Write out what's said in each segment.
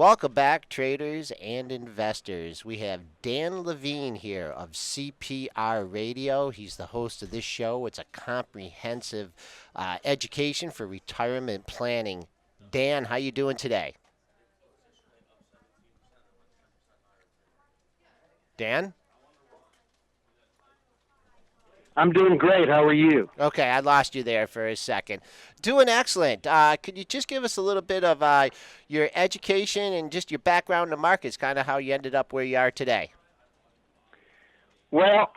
Welcome back, traders and investors. We have Dan Levine here of CPR Radio. He's the host of this show. It's a comprehensive education for retirement planning. Dan, how you doing today? Dan? I'm doing great. How are you? Okay, I lost you there for a second. Doing excellent. Could you just give us a little bit of your education and just your background in the markets, kind of how you ended up where you are today? Well,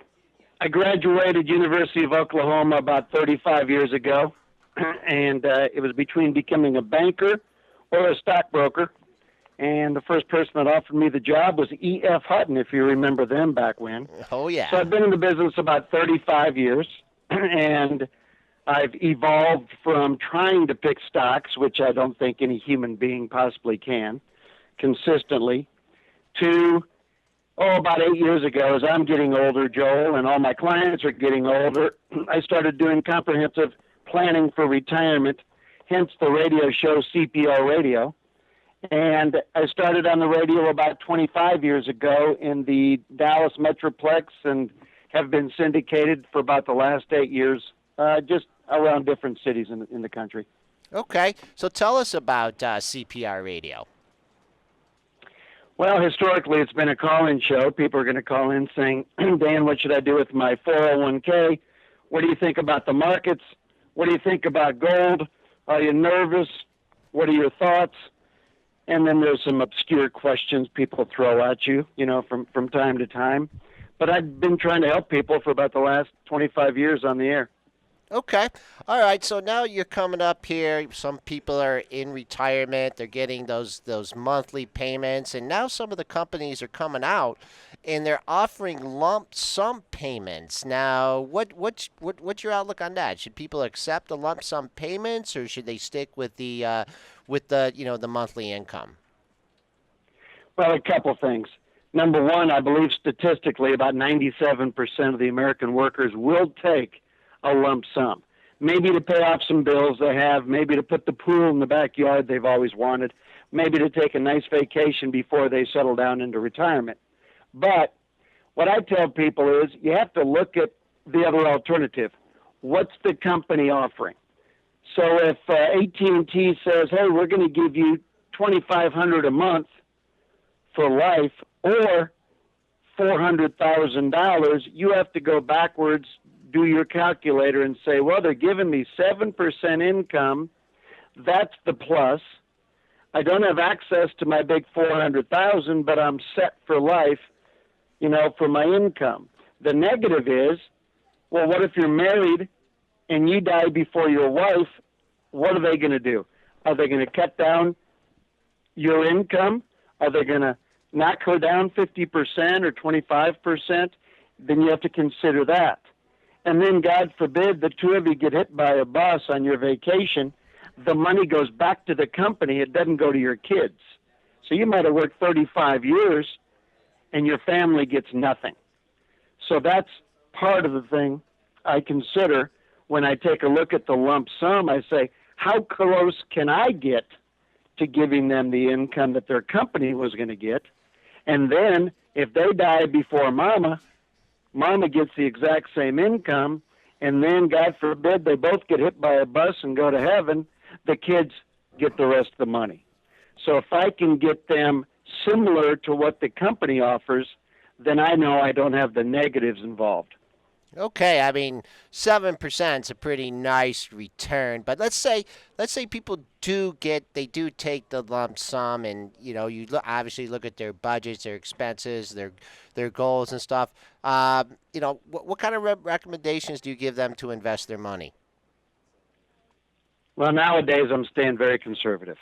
I graduated University of Oklahoma about 35 years ago, and it was between becoming a banker or a stockbroker. And the first person that offered me the job was E.F. Hutton, if you remember them back when. Oh, yeah. So I've been in the business about 35 years, and I've evolved from trying to pick stocks, which I don't think any human being possibly can, consistently, to, about 8 years ago, as I'm getting older, Joel, and all my clients are getting older, I started doing comprehensive planning for retirement, hence the radio show CPR Radio. And I started on the radio about 25 years ago in the Dallas Metroplex and have been syndicated for about the last 8 years, just around different cities in the country. Okay, so tell us about CPR Radio. Well, historically, it's been a call-in show. People are going to call in saying, Dan, what should I do with my 401k? What do you think about the markets? What do you think about gold? Are you nervous? What are your thoughts? And then there's some obscure questions people throw at you, from time to time. But I've been trying to help people for about the last 25 years on the air. Okay. All right. So now you're coming up here. Some people are in retirement. They're getting those monthly payments. And now some of the companies are coming out and they're offering lump sum payments. Now, what's your outlook on that? Should people accept the lump sum payments, or should they stick with the monthly income? Well, a couple things. Number one, I believe statistically about 97% of the American workers will take a lump sum, maybe to pay off some bills they have, maybe to put the pool in the backyard they've always wanted, maybe to take a nice vacation before they settle down into retirement. But what I tell people is you have to look at the other alternative. What's the company offering? So if AT&T says, hey, we're going to give you $2,500 a month for life or $400,000, you have to go backwards, do your calculator, and say, well, they're giving me 7% income. That's the plus. I don't have access to my big $400,000, but I'm set for life, for my income. The negative is, well, what if you're married and you die before your wife? What are they going to do? Are they going to cut down your income? Are they going to knock her down 50% or 25%? Then you have to consider that. And then, God forbid, the two of you get hit by a bus on your vacation, the money goes back to the company. It doesn't go to your kids. So you might have worked 35 years and your family gets nothing. So that's part of the thing I consider when I take a look at the lump sum. I say, how close can I get to giving them the income that their company was going to get? And then if they die before Mama gets the exact same income, and then, God forbid, they both get hit by a bus and go to heaven, the kids get the rest of the money. So if I can get them similar to what the company offers, then I know I don't have the negatives involved. Okay, I mean 7% is a pretty nice return, but let's say people do take the lump sum, and you obviously look at their budgets, their expenses, their goals and stuff. What kind of recommendations do you give them to invest their money? Well, nowadays I'm staying very conservative,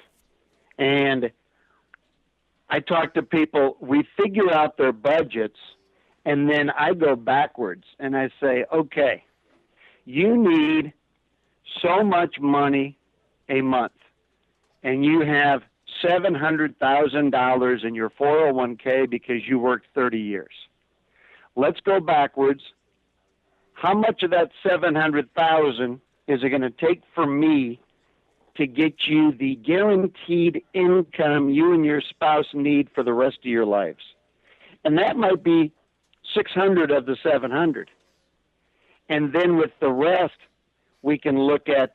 and I talk to people. We figure out their budgets. And then I go backwards and I say, okay, you need so much money a month, and you have $700,000 in your 401k because you worked 30 years. Let's go backwards. How much of that $700,000 is it going to take for me to get you the guaranteed income you and your spouse need for the rest of your lives. And that might be 600 of the 700. And then with the rest, we can look at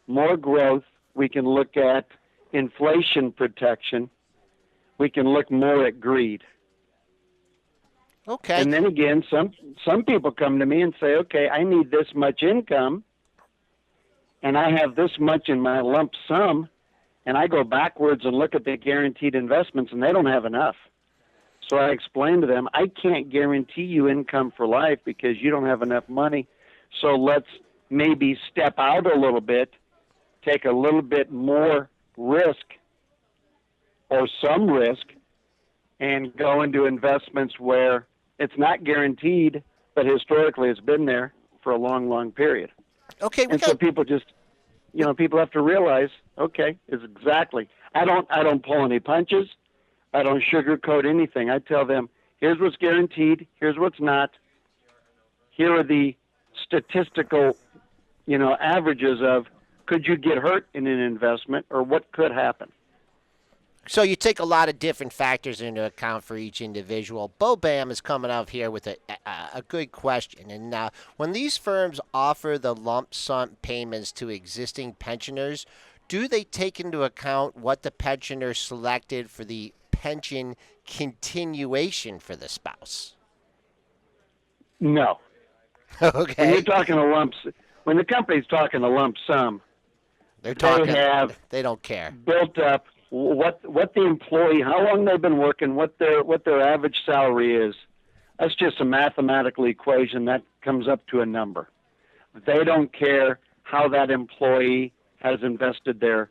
more growth. We can look at inflation protection. We can look more at greed. Okay. And then again, some people come to me and say, okay, I need this much income, and I have this much in my lump sum, and I go backwards and look at the guaranteed investments, and they don't have enough. So I explain to them, I can't guarantee you income for life because you don't have enough money. So let's maybe step out a little bit, take a little bit more risk or some risk, and go into investments where it's not guaranteed, but historically it's been there for a long, long period. Okay. And so people just, people have to realize, okay, it's exactly. I don't pull any punches. I don't sugarcoat anything. I tell them, here's what's guaranteed, here's what's not. Here are the statistical, averages of could you get hurt in an investment or what could happen. So you take a lot of different factors into account for each individual. Bo Bam is coming out here with a good question. And when these firms offer the lump sum payments to existing pensioners, do they take into account what the pensioner selected for the pension continuation for the spouse? No. Okay. When you're talking when the company's talking a lump sum, they don't care. Built up what the employee, how long they've been working, what their average salary is. That's just a mathematical equation that comes up to a number. They don't care how that employee has invested their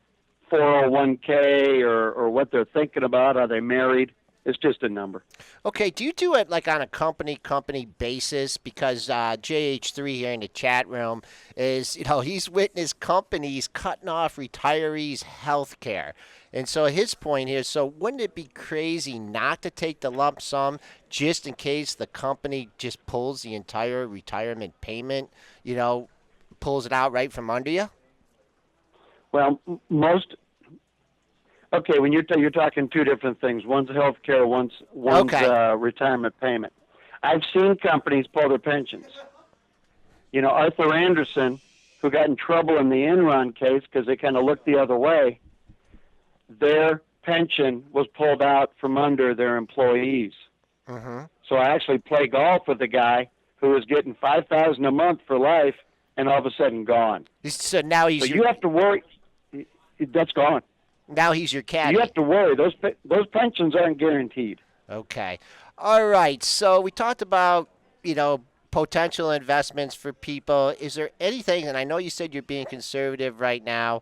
401k or what they're thinking about. Are they married? It's just a number. Okay, do you do it like on a company basis? Because JH3 here in the chat room is, he's witnessed companies cutting off retirees' health care. And so his point here, so wouldn't it be crazy not to take the lump sum just in case the company just pulls the entire retirement payment, pulls it out right from under you? Well, okay, when you're talking two different things. One's health care, one's retirement payment. I've seen companies pull their pensions. Arthur Anderson, who got in trouble in the Enron case because they kind of looked the other way, their pension was pulled out from under their employees. Mm-hmm. So I actually play golf with a guy who was getting $5,000 a month for life, and all of a sudden gone. So now you have to worry. That's gone. Now he's your caddy. You have to worry. Those pensions aren't guaranteed. Okay. All right. So we talked about, potential investments for people. Is there anything, and I know you said you're being conservative right now,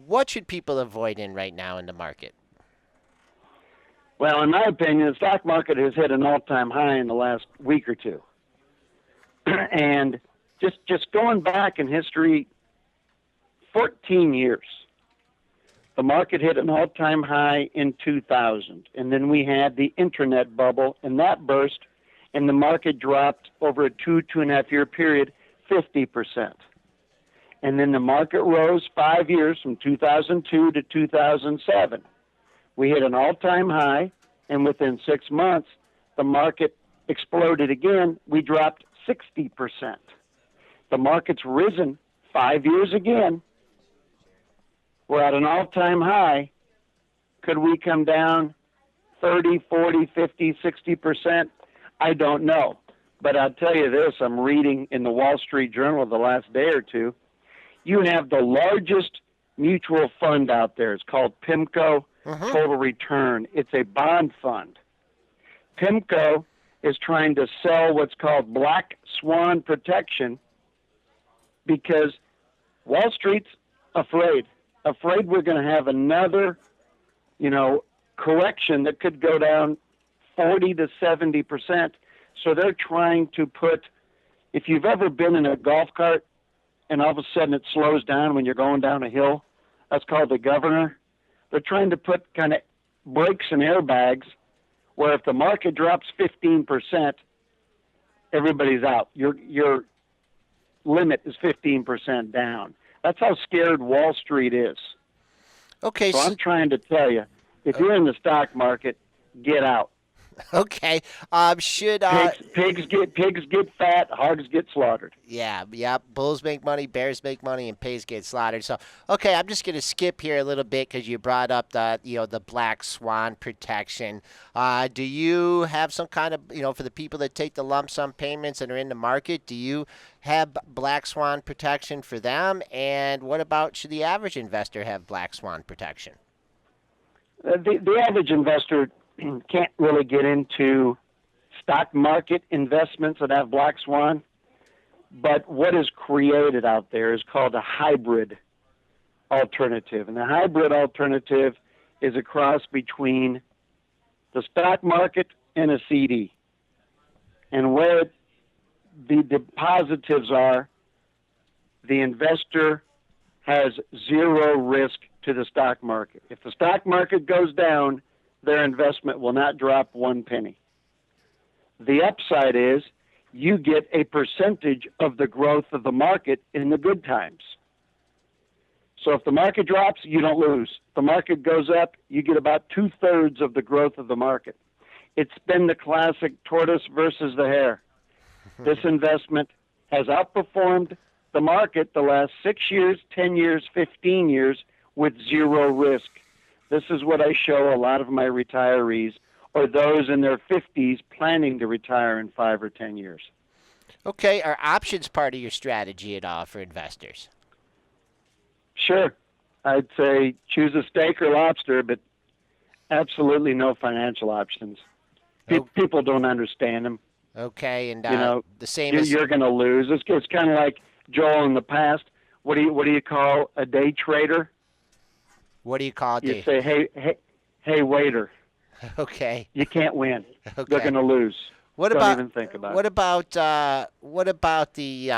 what should people avoid in right now in the market? Well, in my opinion, the stock market has hit an all-time high in the last week or two. And just going back in history, 14 years. The market hit an all-time high in 2000, and then we had the internet bubble, and that burst, and the market dropped over a 2.5 year period 50%. And then the market rose 5 years from 2002 to 2007. We hit an all-time high, and within 6 months, the market exploded again. We dropped 60%. The market's risen 5 years again. We're at an all-time high. Could we come down 30, 40, 50, 60%? I don't know. But I'll tell you this, I'm reading in the Wall Street Journal the last day or two, you have the largest mutual fund out there. It's called PIMCO Total Return. It's a bond fund. PIMCO is trying to sell what's called black swan protection because Wall Street's afraid we're going to have another, correction that could go down 40 to 70%. So they're trying to put, if you've ever been in a golf cart and all of a sudden it slows down when you're going down a hill, that's called the governor. They're trying to put kind of brakes and airbags where if the market drops 15%, everybody's out. Your limit is 15% down. That's how scared Wall Street is. Okay. So I'm trying to tell you, if you're in the stock market, get out. Okay. Should Pigs get fat, hogs get slaughtered. Yeah. Bulls make money, bears make money, and pigs get slaughtered. So, okay, I'm just gonna skip here a little bit because you brought up the black swan protection. Do you have some kind of for the people that take the lump sum payments and are in the market? Do you have black swan protection for them? And what about should the average investor have black swan protection? The average investor can't really get into stock market investments that have black swan, but what is created out there is called a hybrid alternative. And the hybrid alternative is a cross between the stock market and a CD. And where the positives are, the investor has zero risk to the stock market. If the stock market goes down, their investment will not drop one penny. The upside is you get a percentage of the growth of the market in the good times. So if the market drops, you don't lose. If the market goes up, you get about 2/3 of the growth of the market. It's been the classic tortoise versus the hare. This investment has outperformed the market the last 6 years, 10 years, 15 years with zero risk. This is what I show a lot of my retirees or those in their 50s planning to retire in 5 or 10 years. Okay, are options part of your strategy at all for investors? Sure. I'd say choose a steak or lobster, but absolutely no financial options. People don't understand them. Okay, and the same you're going to lose. It's kind of like Joel in the past. What do you call a day trader? What do you call it? You say, hey, waiter. Okay. You can't win. Okay. They're going to lose. Don't even think about it. What about the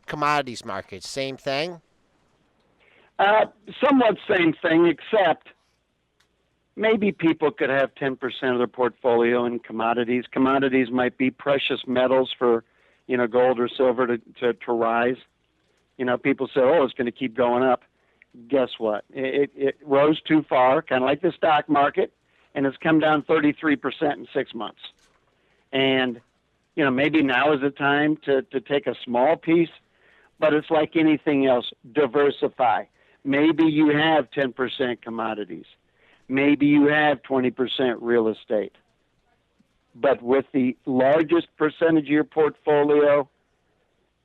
commodities market? Same thing. Somewhat same thing, except maybe people could have 10% of their portfolio in commodities. Commodities might be precious metals for, gold or silver to rise. People say, oh, it's going to keep going up. Guess what? It rose too far, kind of like the stock market, and it's come down 33% in 6 months. And, maybe now is the time to take a small piece, but it's like anything else, diversify. Maybe you have 10% commodities. Maybe you have 20% real estate. But with the largest percentage of your portfolio,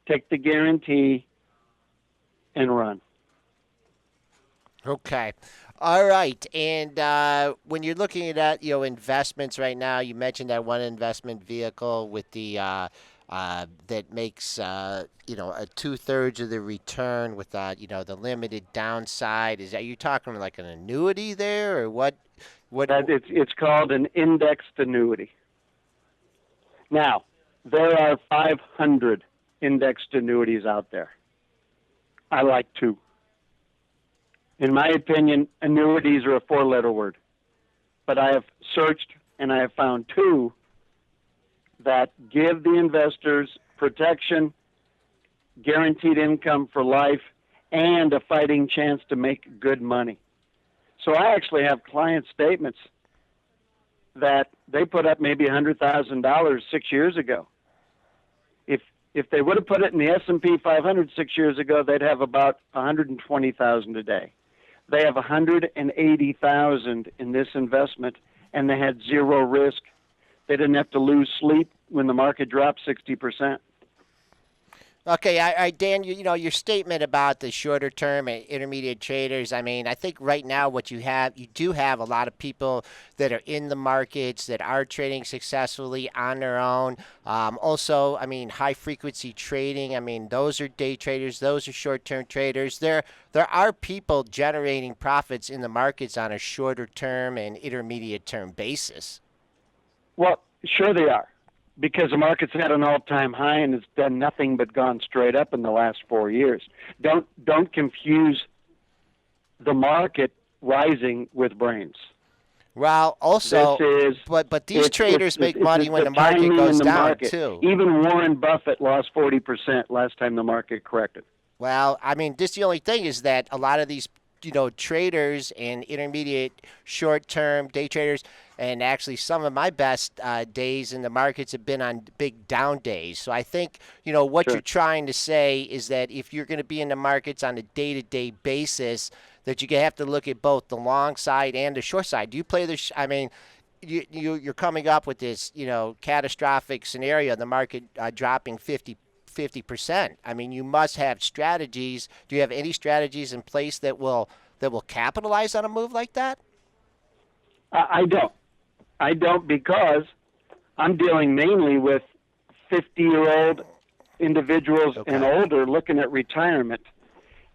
take the guarantee and run. Okay. All right. And when you're looking at investments right now, you mentioned that one investment vehicle with the that makes a 2/3 of the return with the limited downside. Are you talking like an annuity there, or what? It's called an indexed annuity. Now, there are 500 indexed annuities out there. I like 2. In my opinion, annuities are a 4-letter word. But I have searched and I have found 2 that give the investors protection, guaranteed income for life, and a fighting chance to make good money. So I actually have client statements that they put up maybe $100,000 6 years ago. If they would have put it in the S&P 500 6 years ago, they'd have about $120,000 a day. They have $180,000 in this investment, and they had zero risk. They didn't have to lose sleep when the market dropped 60%. Okay, Dan, your statement about the shorter term and intermediate traders, I think right now you do have a lot of people that are in the markets that are trading successfully on their own. Also, high frequency trading, those are day traders, those are short term traders. There are people generating profits in the markets on a shorter term and intermediate term basis. Well, sure they are. Because the market's had an all-time high and it's done nothing but gone straight up in the last 4 years. Don't confuse the market rising with brains. Well, also, but these traders make money when the market goes down too. Even Warren Buffett lost 40% last time the market corrected. Well, I mean, just the only thing is that a lot of these, traders and intermediate short-term day traders, and actually some of my best days in the markets have been on big down days. So I think, what you're Sure. trying to say is that if you're going to be in the markets on a day-to-day basis, that you have to look at both the long side and the short side. Do you play the? I mean, you're coming up with this, catastrophic scenario, the market dropping 50%. I mean, you must have strategies. Do you have any strategies in place that will capitalize on a move like that? I don't. I don't because I'm dealing mainly with 50-year-old individuals and Okay. older looking at retirement.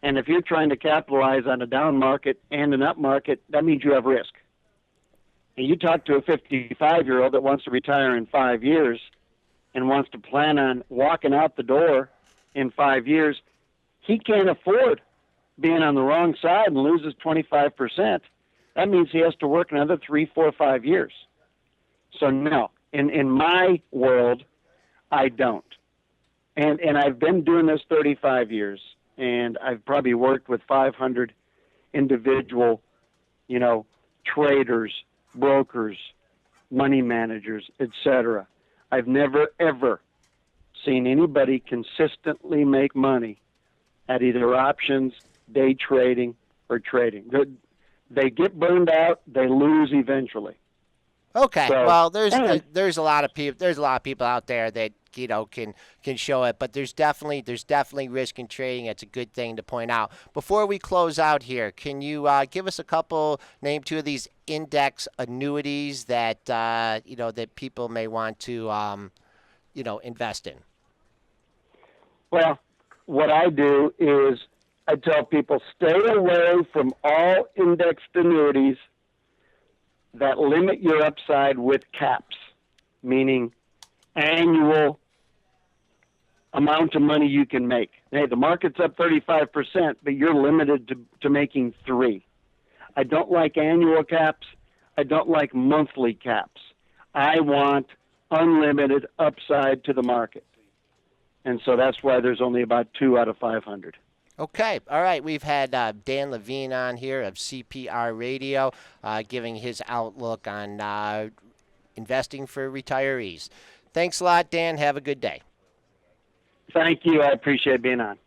And if you're trying to capitalize on a down market and an up market, that means you have risk. And you talk to a 55-year-old that wants to retire in 5 years and wants to plan on walking out the door in 5 years, he can't afford being on the wrong side and loses 25%. That means he has to work another 3, 4, 5 years. So no, in my world, I don't. And I've been doing this 35 years, and I've probably worked with 500 individual, traders, brokers, money managers, etc. I've never ever seen anybody consistently make money at either options, day trading, or trading. They get burned out. They lose eventually. Okay. So, Well, there's and there's a lot of people out there that can show it, but there's definitely risk in trading. It's a good thing to point out. Before we close out here, can you give us a couple, name two of these index annuities that that people may want to invest in? well, what I do is I tell people stay away from all indexed annuities that limit your upside with caps, meaning annual amount of money you can make. Hey, the market's up 35%, but you're limited to making 3. I don't like annual caps. I don't like monthly caps. I want unlimited upside to the market. And so that's why there's only about 2 out of 500. Okay. All right. We've had Dan Levine on here of CPR Radio, giving his outlook on investing for retirees. Thanks a lot, Dan. Have a good day. Thank you. I appreciate being on.